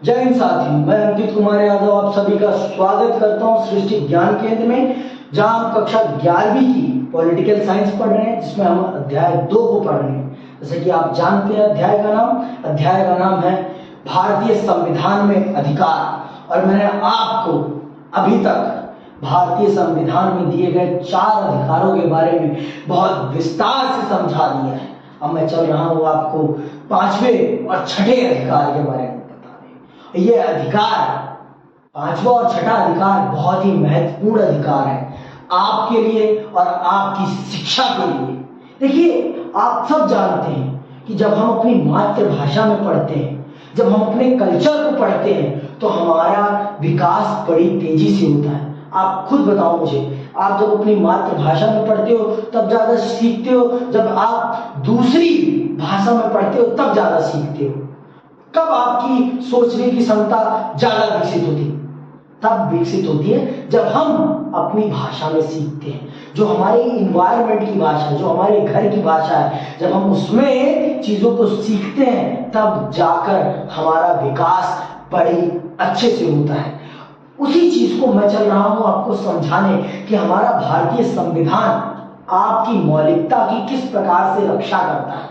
जय हिंद साथियों, मैं अंकित कुमार यादव आप सभी का स्वागत करता हूं सृष्टि ज्ञान केंद्र में, जहां हम कक्षा 11वीं की पॉलिटिकल साइंस पढ़ रहे हैं, जिसमें हम अध्याय 2 को पढ़ रहे हैं। जैसे कि आप जानते हैं अध्याय का नाम है भारतीय संविधान में अधिकार। और मैंने आपको अभी तक भारतीय संविधान में दिए गए 4 अधिकारों के बारे में बहुत विस्तार से समझा दिया है। अब मैं चल रहा हूं आपको 5वें और 6ठे अधिकार के बारे में बताने। ये अधिकार, 5वां और 6ठा अधिकार बहुत ही महत्वपूर्ण अधिकार है आपके लिए और आपकी शिक्षा के लिए। देखिए, आप सब जानते हैं कि जब हम अपनी मातृभाषा में पढ़ते हैं, जब हम अपने कल्चर को पढ़ते हैं, तो हमारा विकास बड़ी तेजी से होता है। आप खुद बताओ मुझे, आप जब अपनी मातृभाषा में पढ़ते हो तब ज्यादा सीखते हो, जब आप दूसरी भाषा में पढ़ते हो तब ज्यादा सीखते हो। कब आपकी सोचने की क्षमता ज्यादा विकसित होती है? तब विकसित होती है जब हम अपनी भाषा में सीखते हैं, जो हमारे इन्वायरमेंट की भाषा, जो हमारे घर की भाषा है। जब हम उसमें चीजों को सीखते हैं तब जाकर हमारा विकास बड़ी अच्छे से होता है। उसी चीज को मैं चल रहा हूं आपको समझाने कि हमारा भारतीय संविधान आपकी मौलिकता की किस प्रकार से रक्षा करता है,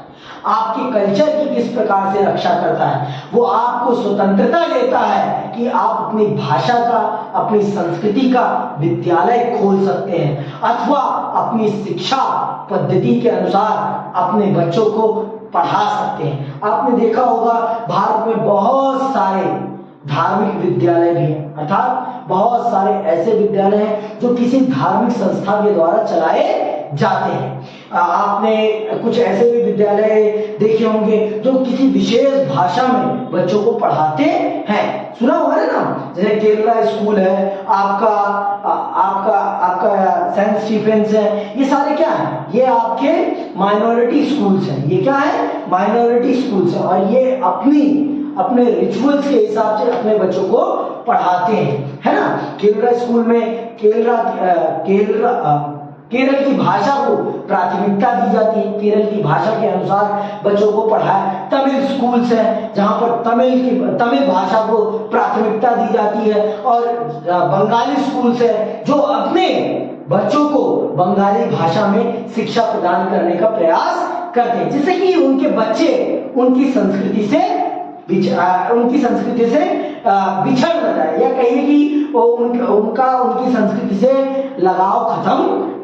आपके कल्चर की किस प्रकार से रक्षा करता है। वो आपको स्वतंत्रता देता है कि आप अपनी भाषा का, अपनी संस्कृति का विद्यालय खोल सकते हैं, अथवा अपनी शिक्षा पद्धति के अनुसार अपने बच्चों को पढ़ा सकते हैं। आपने देखा होगा भारत में बहुत सारे धार्मिक विद्यालय भी हैं, अर्थात बहुत सारे ऐसे विद्यालय हैं जो किसी धार्मिक संस्था के द्वारा चलाए जाते हैं। आपने कुछ ऐसे भी विद्यालय देखे होंगे जो किसी विशेष भाषा में बच्चों को पढ़ाते हैं। सुना होगा ना नाम, जैसे केरला स्कूल है, आपका सेंट स्टीफेंस है। ये सारे क्या है? ये आपके माइनॉरिटी स्कूल्स हैं। ये क्या है? माइनॉरिटी स्कूल्स हैं। और ये अपने रिचुअल्स के हिसाब से अपने बच्चों को पढ़ाते हैं, है ना। केरला स्कूल में केरल की भाषा को प्राथमिकता दी जाती है, केरल की भाषा के अनुसार बच्चों को पढ़ाया। तमिल स्कूल्स हैं जहां पर तमिल भाषा को प्राथमिकता दी जाती है। और बंगाली स्कूल्स हैं जो अपने बच्चों को बंगाली भाषा में शिक्षा प्रदान करने का प्रयास करते हैं, जिससे कि उनके बच्चे उनकी संस्कृति से बिछड़ न जाए, या कहिए कि उनकी संस्कृति से लगाव खत्म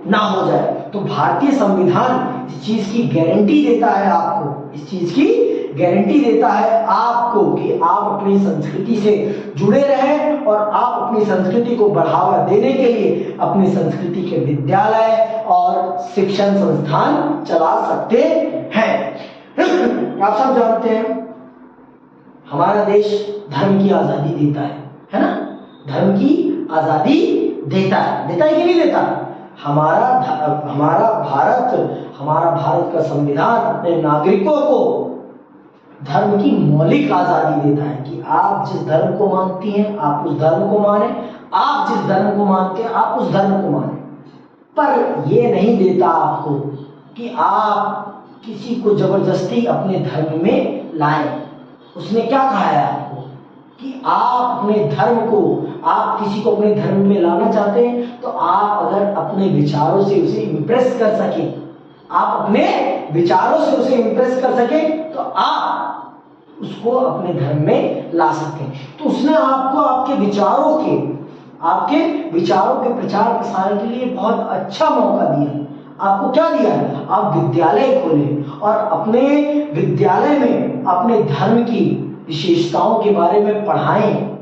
ना हो जाए। तो भारतीय संविधान इस चीज की गारंटी देता है आपको, इस चीज की गारंटी देता है आपको कि आप अपनी संस्कृति से जुड़े रहें और आप अपनी संस्कृति को बढ़ावा देने के लिए अपनी संस्कृति के विद्यालय और शिक्षण संस्थान चला सकते हैं। आप सब जानते हैं हमारा देश धर्म की आजादी देता है ना। धर्म की आजादी देता है कि नहीं देता? हमारा भारत का संविधान अपने नागरिकों को धर्म की मौलिक आजादी देता है कि आप जिस धर्म को मानती हैं आप उस धर्म को माने, आप जिस धर्म को मानते हैं आप उस धर्म को माने। पर यह नहीं देता आपको कि आप किसी को जबरदस्ती अपने धर्म में लाएं। उसने क्या कहा है आपको कि आप अपने धर्म को, आप किसी को अपने धर्म में लाना चाहते हैं तो आप अगर अपने विचारों से उसे इंप्रेस कर सके, आप अपने विचारों से उसे इंप्रेस कर सके तो आप उसको अपने धर्म में ला सकते हैं। तो उसने आपको आपके विचारों के प्रचार प्रसार के लिए बहुत अच्छा मौका दिया है। आपको क्या दिया है? आप विद्यालय खोले और अपने विद्यालय में अपने धर्म की विशेषताओं के बारे में पढ़ाएं।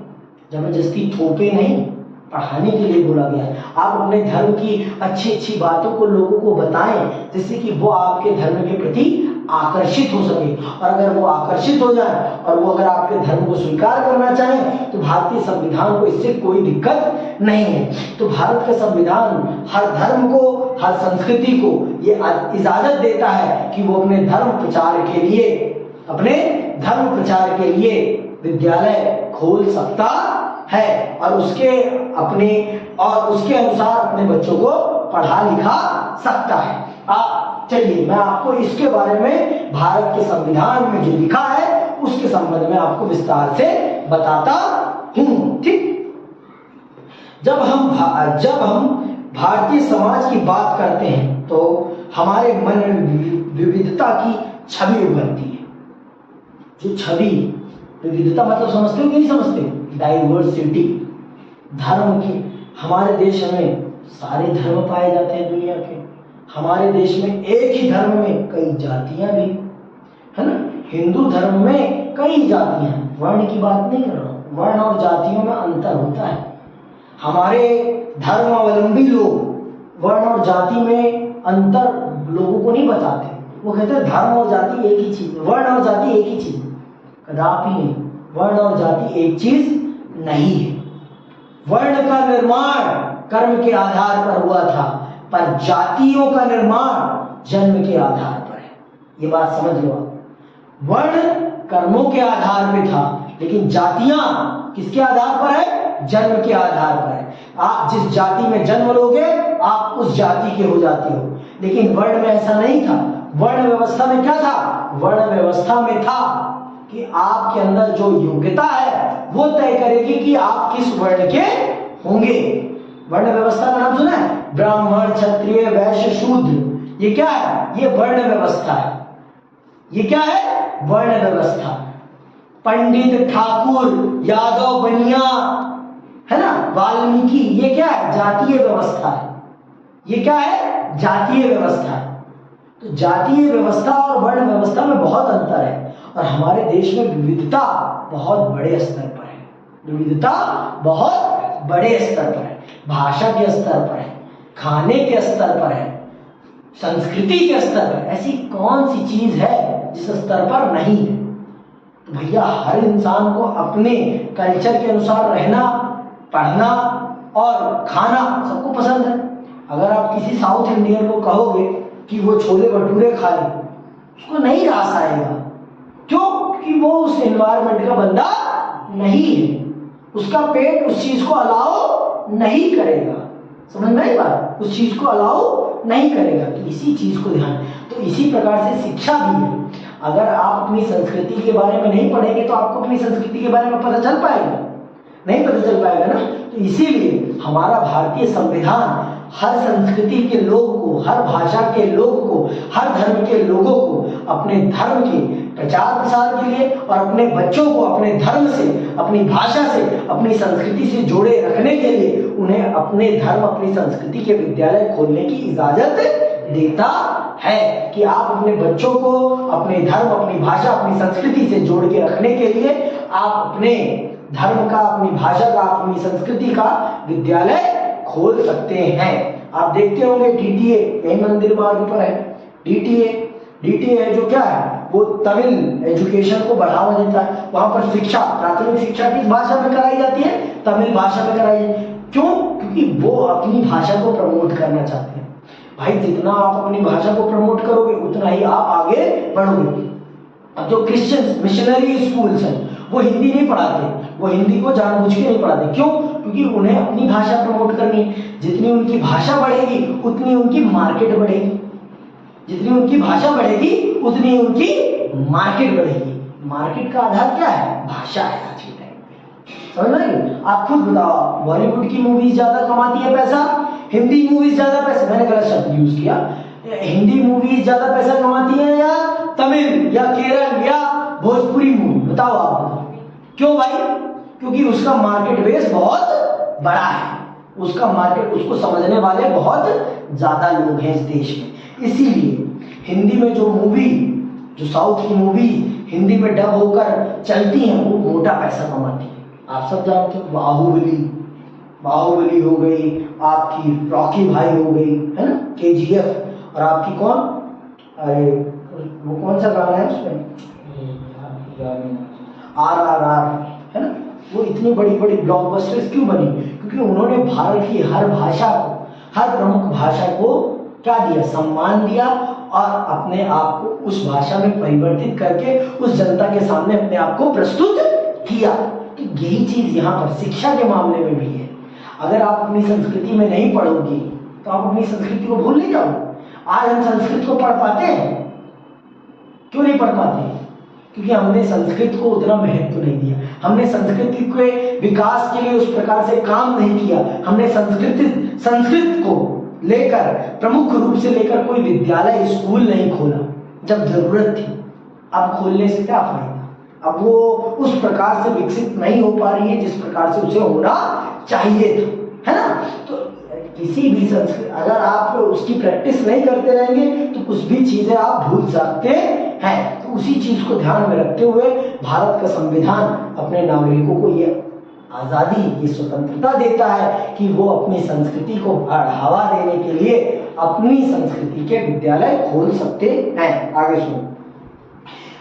जबरदस्ती थोपे नहीं, पढ़ाने के लिए बोला गया है। आप अपने धर्म की अच्छी बातों को लोगों को बताएं, जिससे कि वो आपके धर्म के प्रति आकर्षित हो सके। और अगर वो आकर्षित हो जाए और वो अगर आपके धर्म को स्वीकार करना चाहें तो भारतीय संविधान को इससे कोई दिक्कत नहीं है। तो भारत का संविधान हर धर्म को, हर संस्कृति को ये इजाजत देता है कि वो अपने धर्म प्रचार के लिए विद्यालय खोल सकता है और उसके अनुसार अपने बच्चों को पढ़ा लिखा सकता है। चलिए मैं आपको इसके बारे में, भारत के संविधान में जो लिखा है उसके संबंध में आपको विस्तार से बताता हूं। ठीक, जब हम भारतीय समाज की बात करते हैं तो हमारे मन में विविधता की छवि उभरती है। जो छवि, विविधता मतलब समझते हो कि नहीं समझते हो? डाइवर्सिटी, धर्म की। हमारे देश में सारे धर्म पाए जाते हैं दुनिया के। हमारे देश में एक ही धर्म में कई जातियां भी, है ना। हिंदू धर्म में कई जातियां, वर्ण की बात नहीं कर रहा हूं, वर्ण और जातियों में अंतर होता है। हमारे धर्मावलंबी लोग वर्ण और जाति में अंतर लोगों को नहीं बताते। वो कहते हैं धर्म और जाति एक ही चीज, वर्ण और जाति एक ही चीज। कदापि नहीं, वर्ण और जाति एक चीज नहीं है। वर्ण का निर्माण कर्म के आधार पर हुआ था, पर जातियों का निर्माण जन्म के आधार पर है। ये बात समझ लो आप। वर्ण कर्मों के आधार पे था, लेकिन जातियां किसके आधार पर है? जन्म के आधार पर है। आप जिस जाति में जन्म लोगे आप उस जाति के हो जाते हो। लेकिन वर्ण में ऐसा नहीं था। वर्ण व्यवस्था में क्या था? वर्ण व्यवस्था में था कि आपके अंदर जो योग्यता है वो तय करेगी कि आप किस वर्ण के होंगे। वर्ण व्यवस्था का नाम सुना है? ब्राह्मण, क्षत्रिय, वैश्य, शूद्र। ये क्या है? ये वर्ण व्यवस्था है। ये क्या है? वर्ण व्यवस्था। पंडित, ठाकुर, यादव, बनिया, है ना, वाल्मीकि, ये क्या है? जातीय व्यवस्था है। ये क्या है? जातीय व्यवस्था है। तो जातीय व्यवस्था और वर्ण व्यवस्था में बहुत अंतर है। और हमारे देश में विविधता बहुत बड़े स्तर पर है। विविधता बहुत बड़े स्तर पर है। भाषा के स्तर पर है, खाने के स्तर पर है, संस्कृति के स्तर पर। ऐसी कौन सी चीज है जिस स्तर पर नहीं है? तो भैया हर इंसान को अपने कल्चर के अनुसार रहना, पढ़ना और खाना सबको पसंद है। अगर आप किसी साउथ इंडियन को कहोगे कि वो छोले भटूरे खा ले, उसको नहीं रास आएगा। क्यों? क्योंकि वो उस एनवायरनमेंट का बंदा नहीं है। उसका पेट उस चीज को अलाउ नहीं करेगा। समझ में आई बात? उस चीज को अलाउ नहीं करेगा। तो इसी चीज को ध्यान। तो इसी प्रकार से शिक्षा भी है। अगर आप अपनी संस्कृति के बारे में नहीं पढ़ेंगे तो आपको अपनी संस्कृति के बारे में पता चल पाएगा? नहीं पता चल पाएगा ना। तो इसीलिए हमारा भारतीय संविधान हर संस्कृति के लोग को, हर भाषा के लोग को, हर धर्म के लोगों को अपने धर्म के प्रचार प्रसार के लिए और अपने बच्चों को अपने धर्म से, अपनी भाषा से, अपनी संस्कृति से जोड़े रखने के लिए उन्हें अपने धर्म, अपनी संस्कृति के विद्यालय खोलने की इजाजत देता है कि आप अपने बच्चों को अपने धर्म, अपनी भाषा, अपनी संस्कृति से जोड़ के रखने के लिए आप अपने धर्म का, अपनी भाषा का, अपनी संस्कृति का विद्यालय खोल सकते हैं। आप देखते होंगे डीटीए यही मंदिर मार्ग पर है। डीटीए जो क्या है? वो तमिल एजुकेशन को बढ़ावा देता है। वहां पर शिक्षा, प्राथमिक शिक्षा किस भाषा में कराई जाती है? तमिल भाषा में कराई जाती है। क्यों? क्योंकि वो अपनी भाषा को प्रमोट करना चाहते हैं। भाई जितना आप अपनी भाषा को प्रमोट करोगे उतना ही आप आगे बढ़ोगे। अब जो क्रिश्चियन मिशनरी स्कूल्स हैं वो हिंदी नहीं पढ़ाते, वो हिंदी को जानबूझ के नहीं पढ़ाते। क्यों? क्योंकि उन्हें अपनी भाषा प्रमोट करनी है। जितनी उनकी भाषा बढ़ेगी उतनी उनकी मार्केट बढ़ेगी। जितनी उनकी भाषा बढ़ेगी उतनी उनकी मार्केट बढ़ेगी। मार्केट का आधार क्या है? भाषा है आज के टाइम पे। समझ में? आप खुद बताओ, बॉलीवुड की मूवीज ज्यादा कमाती है पैसा, हिंदी मूवीज ज्यादा पैसा, मैंने गलत शब्द यूज किया, हिंदी मूवीज ज्यादा पैसा कमाती है या तमिल या केरल या भोजपुरी मूवी? बताओ आप। क्यों भाई? क्योंकि उसका मार्केट बेस बहुत बड़ा है। उसका मार्केट, उसको समझने वाले बहुत ज्यादा लोग हैं इस देश में। इसीलिए हिंदी में जो मूवी, जो साउथ की मूवी हिंदी में डब होकर चलती हैं वो मोटा पैसा कमाती है। आप सब जानते हो, बाहुबली हो गई, आपकी रॉकी भाई हो गई, है ना, केजीएफ, और आपकी कौन, अरे वो कौन सा गाना है उसमें, RRR, है ना। वो इतनी बड़ी बड़ी ब्लॉकबस्टर्स क्यों बनी? क्योंकि उन्होंने भारत की हर भाषा को, हर प्रमुख भाषा को क्या दिया? सम्मान दिया और अपने आप को उस भाषा में परिवर्तित करके उस जनता के सामने अपने आप को प्रस्तुत किया। तो यही चीज यहाँ पर शिक्षा के मामले में भी है। अगर आप अपनी संस्कृति में नहीं पढ़ोगी तो आप अपनी संस्कृति को भूल नहीं जाओगे। आज हम संस्कृत को पढ़ पाते हैं? क्यों नहीं पढ़ पाते? क्योंकि हमने संस्कृत को उतना महत्व नहीं दिया, हमने संस्कृत के विकास के लिए उस प्रकार से काम नहीं किया, हमने संस्कृत को लेकर प्रमुख रूप से लेकर कोई विद्यालय स्कूल नहीं खोला जब जरूरत थी। अब खोलने से क्या फायदा, अब वो उस प्रकार से विकसित नहीं हो पा रही है जिस प्रकार से उसे होना चाहिए था, है ना। तो किसी भी संस्कृति अगर आप उसकी प्रैक्टिस नहीं करते रहेंगे तो कुछ भी चीजें आप भूल सकते हैं। तो उसी चीज को ध्यान में रखते हुए भारत का संविधान अपने नागरिकों को ये आजादी, ये स्वतंत्रता देता है कि वो अपनी संस्कृति को बढ़ावा देने के लिए अपनी संस्कृति के विद्यालय खोल सकते हैं। आगे सुनो,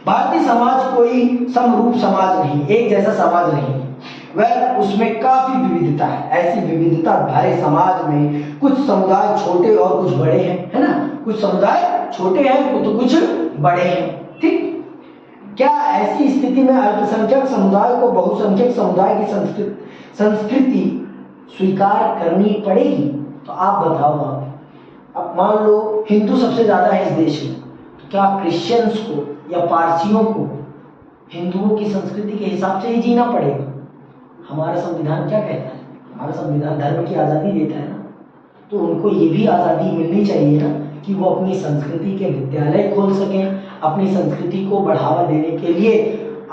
भारतीय समाज कोई समरूप समाज नहीं, एक जैसा समाज नहीं, वह उसमें काफी विविधता है। ऐसी विविधता भरे समाज में कुछ समुदाय छोटे और कुछ बड़े हैं, है ना, कुछ समुदाय छोटे हैं तो कुछ बड़े हैं, ठीक। क्या ऐसी स्थिति में अल्पसंख्यक समुदाय को बहुसंख्यक समुदाय की संस्कृति स्वीकार करनी पड़ेगी? तो आप बताओ। अब मान लो हिंदू सबसे ज्यादा है इस देश में, तो क्या क्रिश्चियंस को या पारसियों को हिंदुओं की संस्कृति के हिसाब से ही जीना पड़ेगा? हमारा संविधान क्या कहता है? हमारा संविधान धर्म की आजादी देता है ना, तो उनको ये भी आजादी मिलनी चाहिए ना कि वो अपनी संस्कृति के विद्यालय खोल सकें, अपनी संस्कृति को बढ़ावा देने के लिए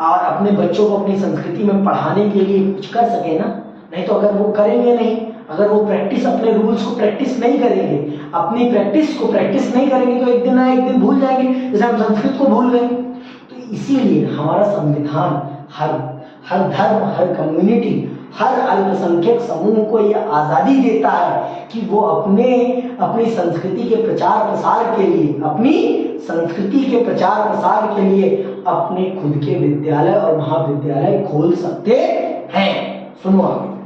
और अपने बच्चों को अपनी संस्कृति में पढ़ाने के लिए कुछ कर सके ना। नहीं तो अगर वो करेंगे नहीं, अगर वो प्रैक्टिस अपने रूल्स को प्रैक्टिस नहीं करेंगे, अपनी प्रैक्टिस को प्रैक्टिस नहीं करेंगे तो एक दिन ना एक दिन भूल जाएंगे, जैसे हम संस्कृत को भूल गए। तो इसीलिए हमारा संविधान हर धर्म, हर कम्युनिटी, हर अल्पसंख्यक समूह को यह आजादी देता है कि वो अपनी संस्कृति के प्रचार प्रसार के लिए, अपनी संस्कृति के प्रचार प्रसार के लिए अपने खुद के विद्यालय और महाविद्यालय खोल सकते हैं। सुनो आगे,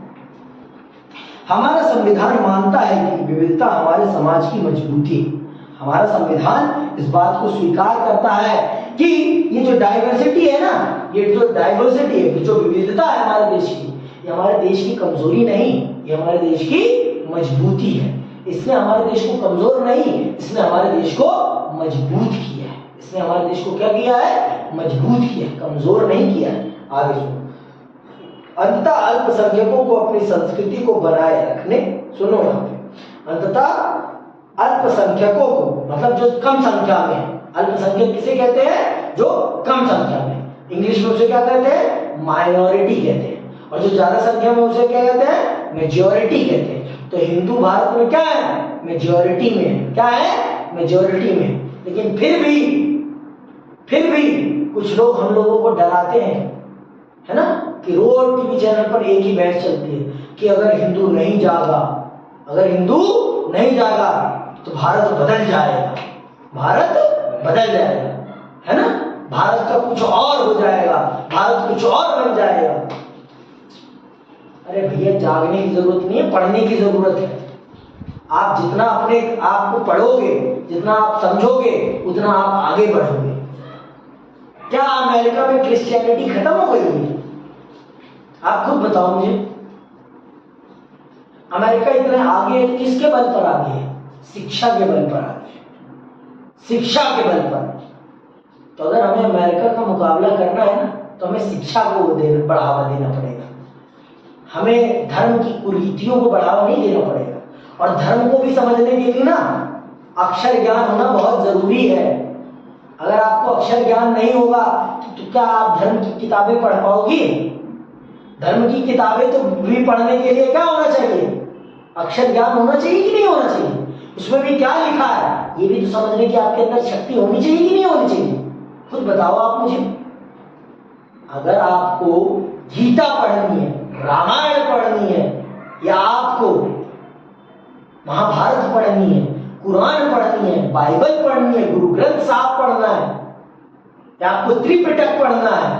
हमारा संविधान मानता है कि विविधता हमारे समाज की मजबूती है। हमारा संविधान इस बात को स्वीकार करता है कि ये जो डाइवर्सिटी है ना, ये जो डाइवर्सिटी है, जो विविधता है हमारे देश की, ये हमारे देश की कमजोरी नहीं, ये हमारे देश की मजबूती है। इसने हमारे देश को कमजोर नहीं, इसने हमारे देश को मजबूत किया है। इसने हमारे देश को क्या किया है? मजबूत किया है, कमजोर नहीं किया है। आगे सुनो, अंततः अल्पसंख्यकों को अपनी संस्कृति को बनाए रखने, सुनो यहाँ पे, अंततः अल्पसंख्यकों को, मतलब जो कम संख्या में है। अल्पसंख्यक किसे कहते हैं? जो कम संख्या में, इंग्लिश में उसे क्या कहते हैं? माइनॉरिटी कहते हैं। और जो ज्यादा संख्या में उसे क्या कहते हैं? मेजॉरिटी कहते हैं। तो हिंदू भारत में क्या है? मेजॉरिटी में है। क्या है? मेजॉरिटी में। लेकिन फिर भी कुछ लोग हम लोगों को डराते हैं, है ना, कि रोज टीवी चैनल पर एक ही बहस चलती है कि अगर हिंदू नहीं जागा तो भारत बदल जाएगा, भारत बदल जाएगा, है ना, भारत का कुछ और हो जाएगा, भारत कुछ और बन जाएगा। अरे भैया, जागने की जरूरत नहीं है, पढ़ने की जरूरत है। आप जितना अपने आप को पढ़ोगे, जितना आप समझोगे, उतना आप आगे बढ़ोगे। क्या अमेरिका में क्रिश्चियनिटी खत्म हो गई है? आप खुद बताओ मुझे। अमेरिका इतना आगे है, किसके बल पर आगे है? शिक्षा के बल पर आगे है, शिक्षा के बल पर। तो अगर हमें अमेरिका का मुकाबला करना है ना, तो हमें शिक्षा को बढ़ावा देना पड़ेगा। हमें धर्म की कुरीतियों को बढ़ावा नहीं देना पड़ेगा। और धर्म को भी समझने के लिए ना अक्षर ज्ञान होना बहुत जरूरी है। अगर आपको अक्षर ज्ञान नहीं होगा तो क्या आप धर्म की किताबें पढ़ पाओगे? धर्म की किताबें तो भी पढ़ने के लिए क्या होना चाहिए? अक्षर ज्ञान होना चाहिए कि नहीं होना चाहिए? उसमें भी क्या लिखा है ये भी तो समझने की आपके अंदर शक्ति होनी चाहिए कि नहीं होनी चाहिए? खुद बताओ आप मुझे। अगर आपको गीता पढ़नी है, रामायण पढ़नी है, या आपको महाभारत पढ़नी है, कुरान पढ़नी है, बाइबल पढ़नी है, गुरु ग्रंथ साहब पढ़ना है, या आपको त्रिपिटक पढ़ना है,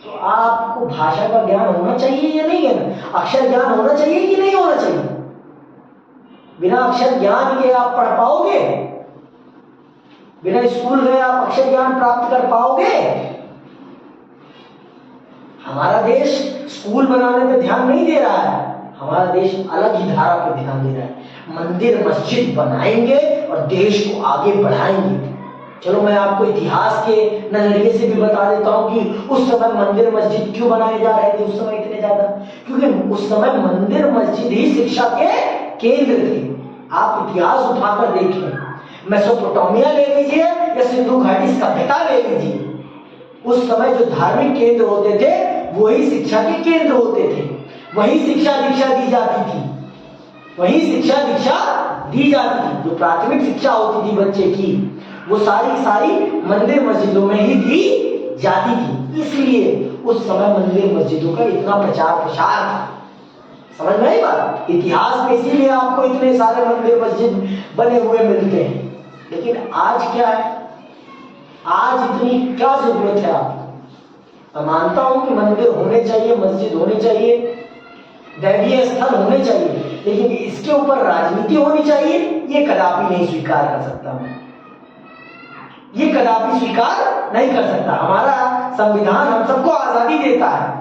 तो आपको भाषा का ज्ञान होना चाहिए या नहीं है? अक्षर ज्ञान होना चाहिए कि नहीं होना चाहिए? बिना अक्षर ज्ञान के आप पढ़ पाओगे? बिना स्कूल गए आप अक्षर ज्ञान प्राप्त कर पाओगे? हमारा देश स्कूल बनाने पे ध्यान नहीं दे रहा है, हमारा देश अलग ही धारा पे ध्यान दे रहा है। मंदिर मस्जिद बनाएंगे और देश को आगे बढ़ाएंगे। चलो मैं आपको इतिहास के नजरिए से भी बता देता हूं कि उस समय मंदिर मस्जिद क्यों बनाए जा रहे थे उस समय इतने ज्यादा, क्योंकि उस समय मंदिर मस्जिद ही शिक्षा के केंद्र थे। आप इतिहास उठाकर देखें, मेसोपोटामिया ले लीजिए या सिंधु घाटी सभ्यता ले लीजिए, उस समय जो धार्मिक केंद्र होते थे वही शिक्षा के केंद्र होते थे, वही शिक्षा दीक्षा दी जाती थी, वही शिक्षा दीक्षा दी जाती थी। जो प्राथमिक शिक्षा होती थी बच्चे की वो सारी मंदिर मस्जिदों में ही दी जाती थी। इसलिए उस समय मंदिर मस्जिदों का इतना प्रचार प्रसार था। समझ में आई बात? इतिहास में इसीलिए आपको इतने सारे मंदिर मस्जिद बने हुए मिलते हैं। लेकिन आज क्या है, आज इतनी क्या जरूरत है आपको? मैं मानता हूं कि मंदिर होने चाहिए, मस्जिद होनी चाहिए, दैवीय स्थल होने चाहिए, लेकिन इसके ऊपर राजनीति होनी चाहिए, ये कदापि नहीं स्वीकार कर सकता मैं, ये कदापि स्वीकार नहीं कर सकता। हमारा संविधान हम सबको आजादी देता है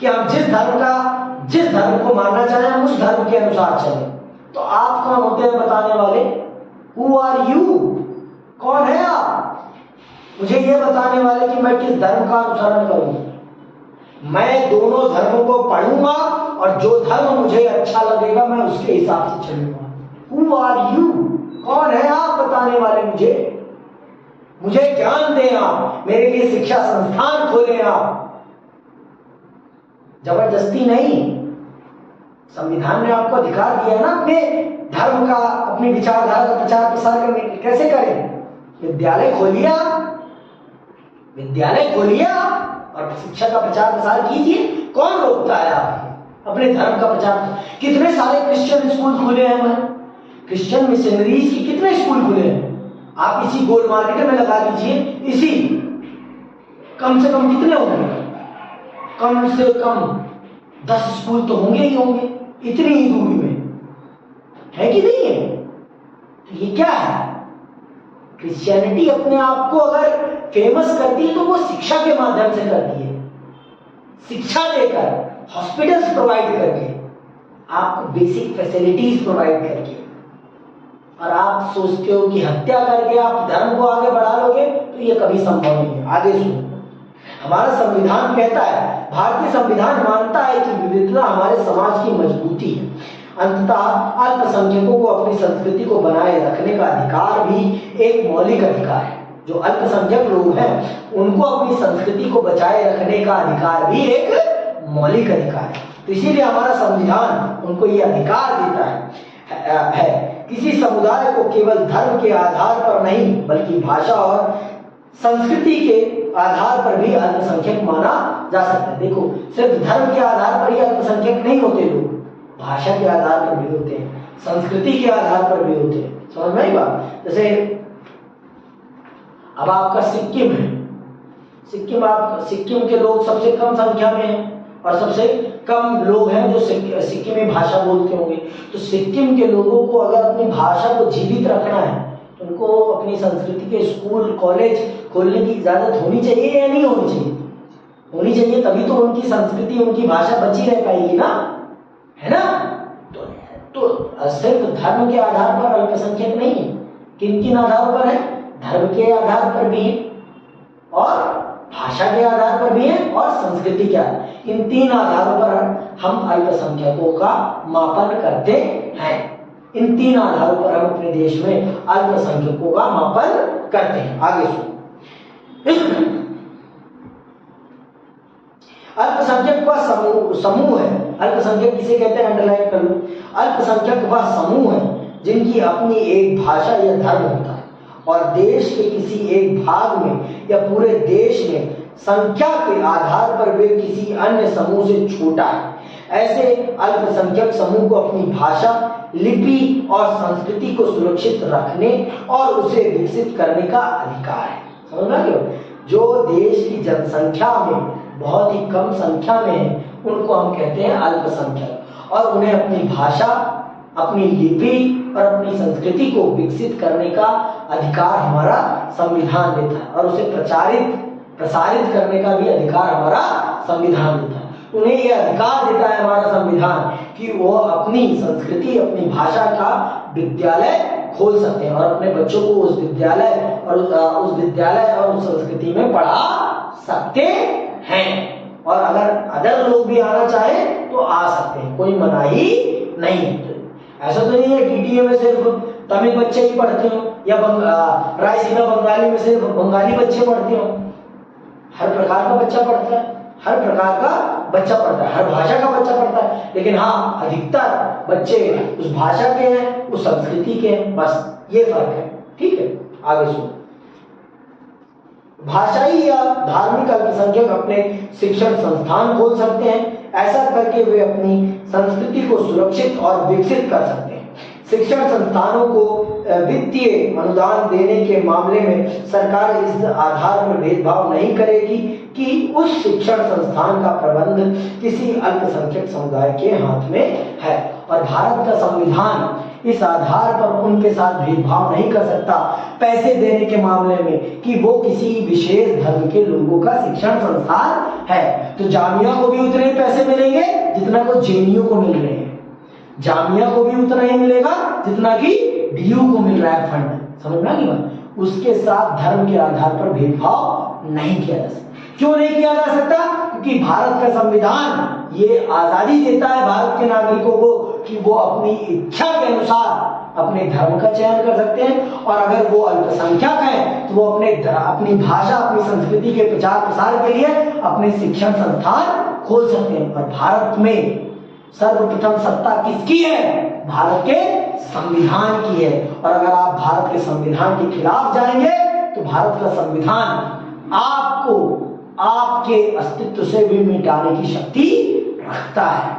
कि हम जिस धर्म को मानना चाहें हम उस धर्म के अनुसार चलें। तो आप कौन होते हैं बताने वाले? Who are you? कौन है आप मुझे ये बताने वाले कि मैं किस धर्म का अनुसरण करूं? मैं दोनों धर्मों को पढ़ूंगा और जो धर्म मुझे अच्छा लगेगा मैं उसके हिसाब से चलूंगा। Who are you? कौन है आप बताने वाले? मुझे ज्ञान दें आप, मेरे लिए शिक्षा संस्थान खोलें आप, जबरदस्ती नहीं। संविधान ने आपको अधिकार दिया ना अपने धर्म का, अपनी विचारधारा का प्रचार प्रसार करने के। कैसे करें? विद्यालय खोलिए आप, विद्यालय खोलिए आप और शिक्षा का प्रचार प्रसार कीजिए। कौन रोकता है आप अपने धर्म का प्रचार? कितने सारे क्रिश्चियन स्कूल खुले हैं, क्रिश्चियन मिशनरीज के कितने स्कूल खुले हैं। आप इसी गोल मार्केट में लगा लीजिए, इसी कम से कम कितने होंगे? कम से कम 10 स्कूल तो होंगे ही होंगे इतनी ही दूरी में, है कि नहीं है? तो ये क्या है? क्रिश्चियनिटी अपने आप को अगर फेमस करती है तो वो शिक्षा के माध्यम से करती है, शिक्षा देकर, हॉस्पिटल्स प्रोवाइड करके, आपको बेसिक फैसिलिटीज प्रोवाइड करके। और आप सोचते हो कि हत्या करके आप धर्म को आगे बढ़ा लोगे, तो ये कभी संभव नहीं है। आगे सुनो, हमारा संविधान कहता है, भारतीय संविधान मानता है कि विविधता हमारे समाज की मजबूती है। अंततः अल्पसंख्यकों को अपनी संस्कृति को बनाए रखने का अधिकार भी एक मौलिक अधिकार है। जो अल्पसंख्यक लोग हैं उनको अपनी संस्कृति को बचाए रखने का अधिकार भी एक मौलिक अधिकार है। तो इसीलिए हमारा संविधान उनको ये अधिकार देता है। किसी समुदाय को केवल धर्म के आधार पर नहीं बल्कि भाषा और संस्कृति के आधार पर भी अल्पसंख्यक माना जा सकता है। देखो, सिर्फ धर्म के आधार पर ही अल्पसंख्यक नहीं होते लोग, भाषा के आधार पर भी होते हैं, संस्कृति के आधार पर भी होते हैं। समझ में आई बात? जैसे अब आपका सिक्किम है, सिक्किम के लोग सबसे कम संख्या में हैं और सबसे कम लोग हैं जो सिक्किमी भाषा बोलते होंगे। तो सिक्किम के लोगों को अगर अपनी भाषा को जीवित रखना है तो उनको अपनी संस्कृति के स्कूल कॉलेज खोलने की इजाजत होनी चाहिए या नहीं होनी चाहिए? होनी चाहिए, तभी तो उनकी संस्कृति, उनकी भाषा बची रह पाएगी ना, है ना? तो सिर्फ धर्म के आधार पर अल्पसंख्यक नहीं है, किन किन आधारों पर है? धर्म के आधार पर भी है और भाषा के आधार पर भी है और संस्कृति के आधार, इन 3 आधारों पर हम अल्पसंख्यकों का मापन करते हैं। इन 3 आधारों पर हम अपने देश में अल्पसंख्यकों का मापन करते हैं। आगे सुनो, अल्पसंख्यक वह समूह है, अल्पसंख्यक किसे कहते हैं अंडरलाइन कर लो। अल्पसंख्यक वह समूह है जिनकी अपनी एक भाषा या धर्म होता है और देश के किसी एक भाग में या पूरे देश में संख्या के आधार पर वे किसी अन्य समूह से छोटा है। ऐसे अल्पसंख्यक समूह को अपनी भाषा, लिपि और संस्कृति को सुरक्षित रखने और उसे विकसित करने का अधिकार है। समझ रहे हो? जो देश की जनसंख्या में बहुत ही कम संख्या में है उनको हम कहते हैं अल्पसंख्यक, और उन्हें अपनी भाषा, अपनी लिपि और अपनी संस्कृति को विकसित करने का अधिकार हमारा संविधान देता है और उसे प्रसारित करने का भी अधिकार हमारा संविधान देता है। उन्हें यह अधिकार देता है हमारा संविधान कि वो अपनी संस्कृति, अपनी भाषा का विद्यालय खोल सकते हैं और अपने बच्चों को उस विद्यालय और उस संस्कृति में पढ़ा सकते हैं। और अगर अदर लोग भी आना चाहे तो आ सकते हैं, कोई मनाही नहीं है। ऐसा तो नहीं है डीडीए में सिर्फ तमिल बच्चे ही पढ़ते हो या रायसीना बंगाली में सिर्फ बंगाली बच्चे पढ़ते हो। हर प्रकार का बच्चा पढ़ता है, हर प्रकार का बच्चा पढ़ता है, हर भाषा का बच्चा पढ़ता है। लेकिन हाँ, अधिकतर बच्चे उस भाषा के हैं, उस संस्कृति के हैं, बस ये फर्क है। ठीक है, आगे सुनो। भाषाई या धार्मिक अल्पसंख्यक अपने शिक्षण संस्थान खोल सकते हैं। ऐसा करके वे अपनी संस्कृति को सुरक्षित और विकसित कर सकते हैं। शिक्षण संस्थानों को वित्तीय अनुदान देने के मामले में सरकार इस आधार पर भेदभाव नहीं करेगी कि उस शिक्षण संस्थान का प्रबंध किसी अल्पसंख्यक समुदाय के हाथ में है। और भारत का संविधान इस आधार पर उनके साथ भेदभाव नहीं कर सकता पैसे देने के मामले में कि वो किसी विशेष धर्म के लोगों का शिक्षण संस्थान है। तो जामिया को भी उतने ही पैसे मिलेंगे जितना को जेएनयू को मिल रहे हैं, जामिया को भी उतना ही मिलेगा जितना कि डीयू को मिल रहा है फंड। समझना की बात? उसके साथ धर्म के आधार पर भेदभाव नहीं किया जा सकता। क्यों नहीं किया जा सकता? क्योंकि भारत का संविधान ये आजादी देता है भारत के नागरिकों को कि वो अपनी इच्छा के अनुसार अपने धर्म का चयन कर सकते हैं। और अगर वो अल्पसंख्यक हैं तो वो अपनी भाषा, अपनी संस्कृति के प्रचार प्रसार के लिए अपने शिक्षण संस्थान खोल सकते हैं। और भारत में सर्वप्रथम सत्ता किसकी है? भारत के संविधान की है। और अगर आप भारत के संविधान के खिलाफ जाएंगे तो भारत का संविधान आपको आपके अस्तित्व से भी मिटाने की शक्ति रखता है।